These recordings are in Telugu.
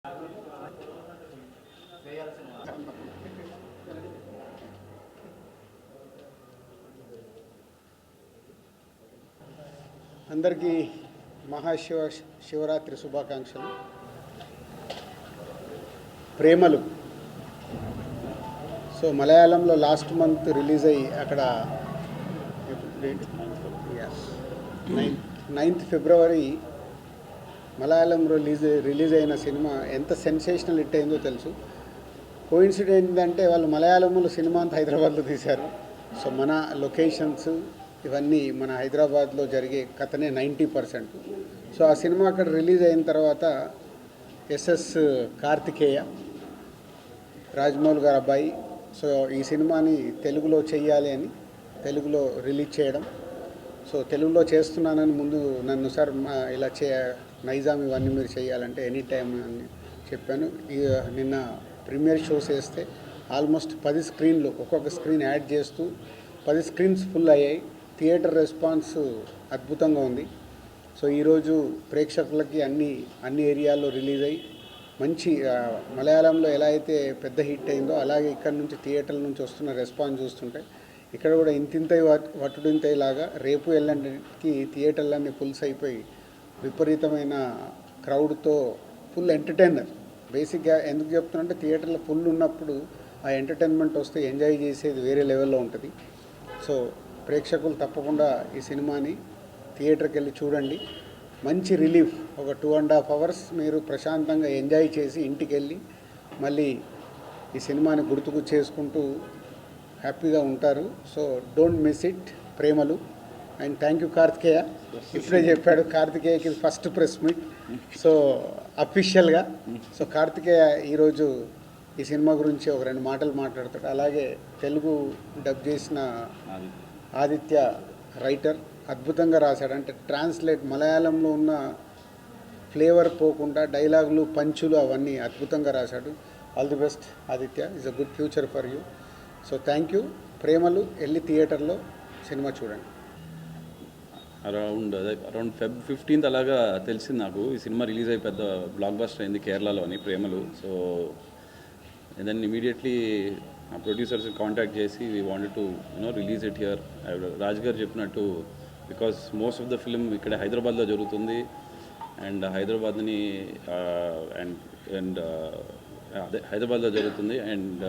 అందరికీ శివరాత్రి శుభాకాంక్షలు. ప్రేమలు సో మలయాళంలో లాస్ట్ మంత్ రిలీజ్ అయ్యి అక్కడ 9th ఫిబ్రవరి మలయాళం రిలీజ్ అయిన సినిమా ఎంత సెన్సేషనల్ హిట్ అయిందో తెలుసు. కోయిన్సిడెంట్ ఏంటంటే వాళ్ళు మలయాళంలో సినిమా అంతా హైదరాబాద్లో తీశారు. సో మన లొకేషన్స్ ఇవన్నీ మన హైదరాబాద్లో జరిగే కథనే 90%. సో ఆ సినిమా అక్కడ రిలీజ్ అయిన తర్వాత ఎస్ఎస్ కార్తికేయ రాజమౌళి గారు అబ్బాయి సో ఈ సినిమాని తెలుగులో చెయ్యాలి అని తెలుగులో రిలీజ్ చేయడం. సో తెలుగులో చేస్తున్నానని ముందు నన్ను సార్ ఇలా నైజాం ఇవన్నీ మీరు చేయాలంటే ఎనీ టైం అని చెప్పాను. నిన్న ప్రీమియర్ షోస్ వేస్తే ఆల్మోస్ట్ 10 స్క్రీన్లు ఒక్కొక్క స్క్రీన్ యాడ్ చేస్తూ 10 స్క్రీన్స్ ఫుల్ అయ్యాయి. థియేటర్ రెస్పాన్స్ అద్భుతంగా ఉంది. సో ఈరోజు ప్రేక్షకులకి అన్ని ఏరియాల్లో రిలీజ్ అయ్యి మంచి మలయాళంలో ఎలా అయితే పెద్ద హిట్ అయిందో అలాగే ఇక్కడ నుంచి థియేటర్ల నుంచి వస్తున్న రెస్పాన్స్ చూస్తుంటే ఇక్కడ కూడా ఇంతింతై వట్టుడింతైలాగా రేపు ఎల్లంటికి థియేటర్లన్నీ ఫుల్స్ అయిపోయి విపరీతమైన క్రౌడ్తో ఫుల్ ఎంటర్టైనర్. బేసిక్గా ఎందుకు చెప్తున్నా థియేటర్లో ఫుల్ ఉన్నప్పుడు ఆ ఎంటర్టైన్మెంట్ వస్తే ఎంజాయ్ చేసేది వేరే లెవెల్లో ఉంటుంది. సో ప్రేక్షకులు తప్పకుండా ఈ సినిమాని థియేటర్కి వెళ్ళి చూడండి. మంచి రిలీఫ్. ఒక 2.5 hours మీరు ప్రశాంతంగా ఎంజాయ్ చేసి ఇంటికి వెళ్ళి మళ్ళీ ఈ సినిమాని గుర్తుకు చేసుకుంటూ హ్యాపీగా ఉంటారు. So don't miss it. Premalu. And thank you Karthikeya. ఇప్పుడే చెప్పాడు కార్తికేయకి ఫస్ట్ ప్రెస్ మీట్ సో అఫీషియల్గా. సో కార్తికేయ ఈరోజు ఈ సినిమా గురించి ఒక 2 మాటలు మాట్లాడతాడు. అలాగే తెలుగు డబ్ చేసిన ఆదిత్య రైటర్ అద్భుతంగా రాశాడు. అంటే ట్రాన్స్లేట్ మలయాళంలో ఉన్న ఫ్లేవర్ పోకుండా డైలాగులు పంచులు అవన్నీ అద్భుతంగా రాశాడు. All the best Aditya. Is a good future for you. So thank you. ప్రేమలు వెళ్ళి థియేటర్లో సినిమా చూడండి. అరౌండ్ Feb 15th అలాగా తెలిసింది నాకు ఈ సినిమా రిలీజ్ అయ్యి పెద్ద బ్లాక్ బస్టర్ అయింది కేరళలో అని ప్రేమలు. సో దెన్ ఇమీడియట్లీ ఆ ప్రొడ్యూసర్స్ కాంటాక్ట్ చేసి we wanted to release it here. Raj గారు చెప్పినట్టు because most of the film ఇక్కడ హైదరాబాద్లో జరుగుతుంది అండ్ హైదరాబాద్ని అండ్ అదే హైదరాబాద్లో జరుగుతుంది and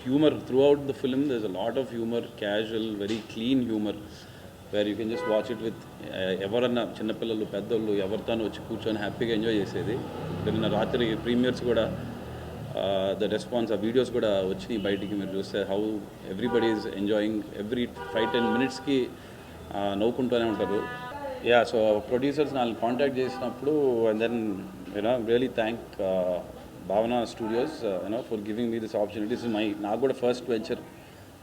humour throughout the film. There is a lot of humour, casual, very clean humour where you can just watch it with ఎవరన్నా చిన్నపిల్లలు పెద్దోళ్ళు ఎవరితోనూ వచ్చి కూర్చొని హ్యాపీగా ఎంజాయ్ చేసేది. నిన్న రాత్రి ప్రీమియర్స్ కూడా ద రెస్పాన్స్ ఆ వీడియోస్ కూడా వచ్చినాయి బయటికి. మీరు చూస్తే how everybody is enjoying. Every 5-10 minutesకి నవ్వుకుంటూనే ఉంటారు. యా సో ప్రొడ్యూసర్స్ నాకు కాంటాక్ట్ చేసినప్పుడు అండ్ దెన్ రియలీ థ్యాంక్ భావన studios for giving me this opportunities. నాకు కూడా first venture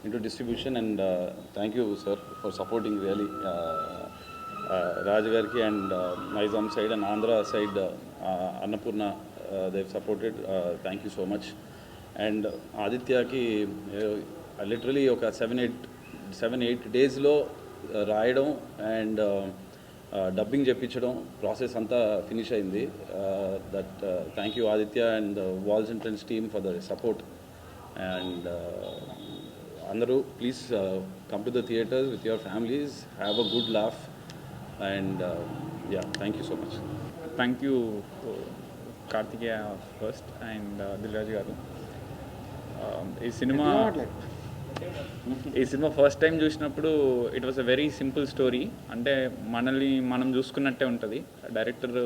into distribution and thank you sir for supporting really Raj garki and Nizam side and Andhra side Annapurna they've supported. Thank you so much. And Aditya ki literally oka 7-8 days lo రాయడం అండ్ డబ్బింగ్ చెప్పించడం ప్రాసెస్ అంతా ఫినిష్ అయింది. That thank you Aditya and walls and friends team for the support. And అందరూ please come to the theatres with your families, have a good laugh and yeah thank you so much. Thank you Karthikeya first and Dil Raju గారు. ఈ సినిమా ఫస్ట్ టైం చూసినప్పుడు it was a very simple story. అంటే మనల్ని మనం చూసుకున్నట్టే ఉంటుంది. డైరెక్టర్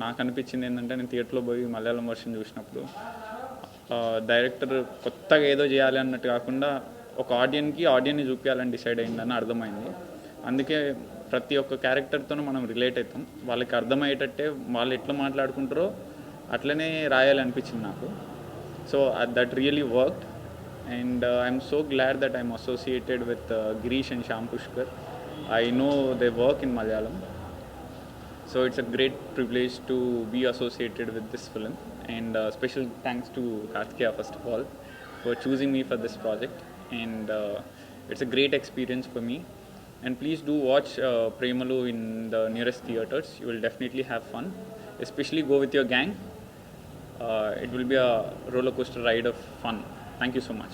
నాకు అనిపించింది ఏంటంటే నేను థియేటర్లో పోయి మలయాళం వర్షన్ చూసినప్పుడు డైరెక్టర్ కొత్తగా ఏదో చేయాలి అన్నట్టు కాకుండా ఒక ఆడియన్ని చూపించాలని డిసైడ్ అయిందని అర్థమైంది. అందుకే ప్రతి ఒక్క క్యారెక్టర్తోనూ మనం రిలేట్ అవుతాం. వాళ్ళకి అర్థమయ్యేటట్టే వాళ్ళు ఎట్లా మాట్లాడుకుంటారో అట్లనే రాయాలి అనిపించింది నాకు. So that really worked and I'm so glad that I'm associated with Girish and Shyam Pushkar. I know they work in Malayalam, so it's a great privilege to be associated with this film. And special thanks to Kartikeya first of all for choosing me for this project. And it's a great experience for me. And please do watch Premalu in the nearest theaters. You will definitely have fun. Especially go with your gang. It will be a roller coaster ride of fun. Thank you so much.